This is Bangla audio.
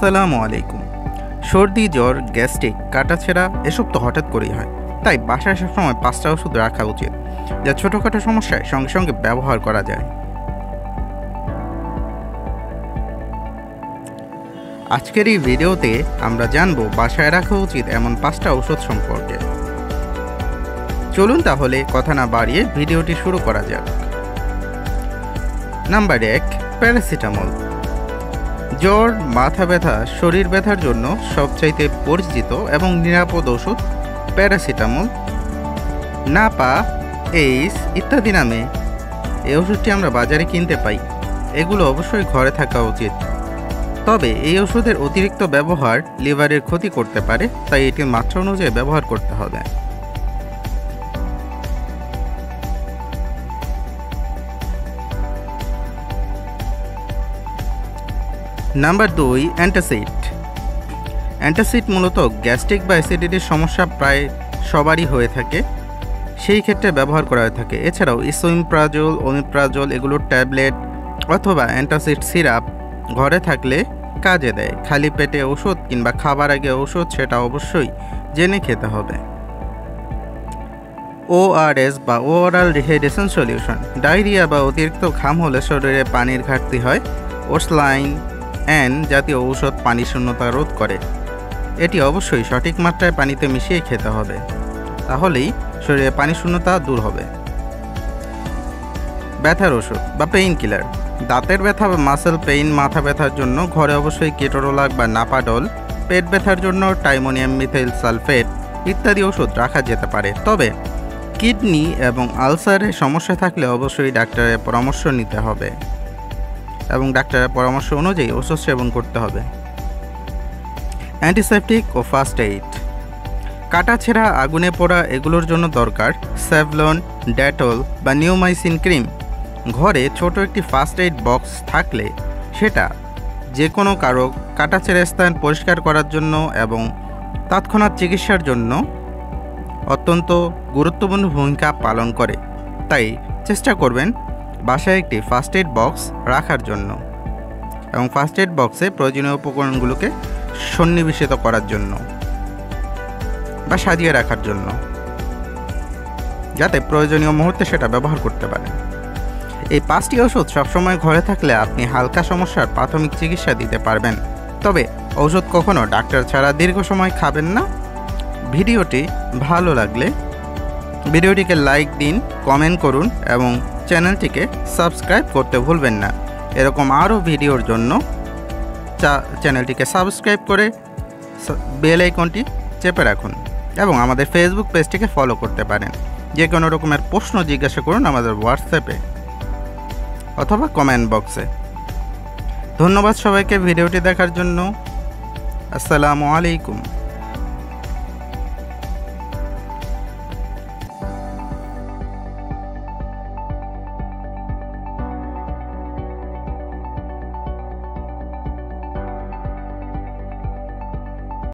আসসালামু আলাইকুম। সর্দি, জ্বর, গ্যাস্ট্রিক, কাটাছেঁড়া এসব তো হঠাৎ করেই হয়, তাই বাসায় সবসময় 5টা ওষুধ রাখা উচিত, যা ছোটোখাটো সমস্যায় সঙ্গে সঙ্গে ব্যবহার করা যায়। আজকের এই ভিডিওতে আমরা জানব বাসায় রাখা উচিত এমন 5টা ওষুধ সম্পর্কে। চলুন তাহলে কথা না বাড়িয়ে ভিডিওটি শুরু করা যাক। Number 1, paracetamol. জ্বর, মাথা ব্যথা, শরীর ব্যথার জন্য সবচাইতে পরিচিত এবং নিরাপদ ওষুধ প্যারাসিটামল। নাপা, এইস ইত্যাদি নামে এই ওষুধটি আমরা বাজারে কিনতে পাই। এগুলো অবশ্যই ঘরে থাকা উচিত, তবে এই ওষুধের অতিরিক্ত ব্যবহার লিভারের ক্ষতি করতে পারে, তাই এটির মাত্রা অনুযায়ী ব্যবহার করতে হবে। Number 2, antacid. অ্যান্টাসিড মূলত গ্যাস্ট্রিক বা অ্যাসিডিটির সমস্যা প্রায় সবারই হয়ে থাকে, সেই ক্ষেত্রে ব্যবহার করা হয়ে থাকে। এছাড়াও ইসোমিপ্রাজোল, ওমিপ্রাজোল এগুলোর ট্যাবলেট অথবা অ্যান্টাসিড সিরাপ ঘরে থাকলে কাজে দেয়। খালি পেটে ওষুধ কিংবা খাবার আগে ওষুধ সেটা অবশ্যই জেনে খেতে হবে। ওআরএস বা ওরাল রিহাইড্রেশন সলিউশন। ডায়রিয়া বা অতিরিক্ত ঘাম হলে শরীরে পানির ঘাটতি হয়। ওসলাইন জাতীয় ঔষধ পানি শূন্যতা রোধ করে। এটি অবশ্যই সঠিক মাত্রায় পানিতে মিশিয়ে খেতে হবে, তাহলেই শরীরে পানি শূন্যতা দূর হবে। ব্যথার ওষুধ বা পেইন কিলার। দাঁতের ব্যথা বা মাসেল পেইন, মাথা ব্যথার জন্য ঘরে অবশ্যই কেটোরোলাক বা নাপাডল। পেট ব্যথার জন্য টাইমোনিয়াম মিথাইল সালফেট ইত্যাদি ওষুধ রাখা যেতে পারে। তবে কিডনি এবং আলসারের সমস্যা থাকলে অবশ্যই ডাক্তারের পরামর্শ নিতে হবে এবং ডাক্তারের পরামর্শ অনুযায়ী ওষুধ সেবন করতে হবে। অ্যান্টিসেপটিক ও ফার্স্ট এইড। কাটাছেঁড়া, আগুনে পোড়া এগুলোর জন্য দরকার স্যাভলন, ডেটল বা নিউমাইসিন ক্রিম। ঘরে ছোট একটি ফার্স্ট এইড বক্স থাকলে সেটা যে কোনো কারো কাটাছেঁড়া স্থান পরিষ্কার করার জন্য এবং তৎক্ষণাৎ চিকিৎসার জন্য অত্যন্ত গুরুত্বপূর্ণ ভূমিকা পালন করে। তাই চেষ্টা করবেন বাসায় একটি ফার্স্ট এইড বক্স রাখার জন্য এবং ফার্স্ট এইড বক্সে প্রয়োজনীয় উপকরণগুলোকে সন্নিবেশিত করার জন্য বা সাজিয়ে রাখার জন্য, যাতে প্রয়োজনীয় মুহূর্তে সেটা ব্যবহার করতে পারেন। এই 5টি ওষুধ সবসময় ঘরে থাকলে আপনি হালকা সমস্যার প্রাথমিক চিকিৎসা দিতে পারবেন। তবে ওষুধ কখনো ডাক্তার ছাড়া দীর্ঘ সময় খাবেন না। ভিডিওটি ভালো লাগলে ভিডিওটিকে লাইক দিন, কমেন্ট করুন এবং চ্যানেলটিকে সাবস্ক্রাইব করতে ভুলবেন না। এরকম আরও ভিডিওর জন্য চ্যানেলটিকে সাবস্ক্রাইব করে বেল আইকনটি চেপে রাখুন এবং আমাদের ফেসবুক পেজটিকে ফলো করতে পারেন। যে কোনো রকমের প্রশ্ন জিজ্ঞাসা করুন আমাদের হোয়াটসঅ্যাপে অথবা কমেন্ট বক্সে। ধন্যবাদ সবাইকে ভিডিওটি দেখার জন্য। আসসালামু আলাইকুম।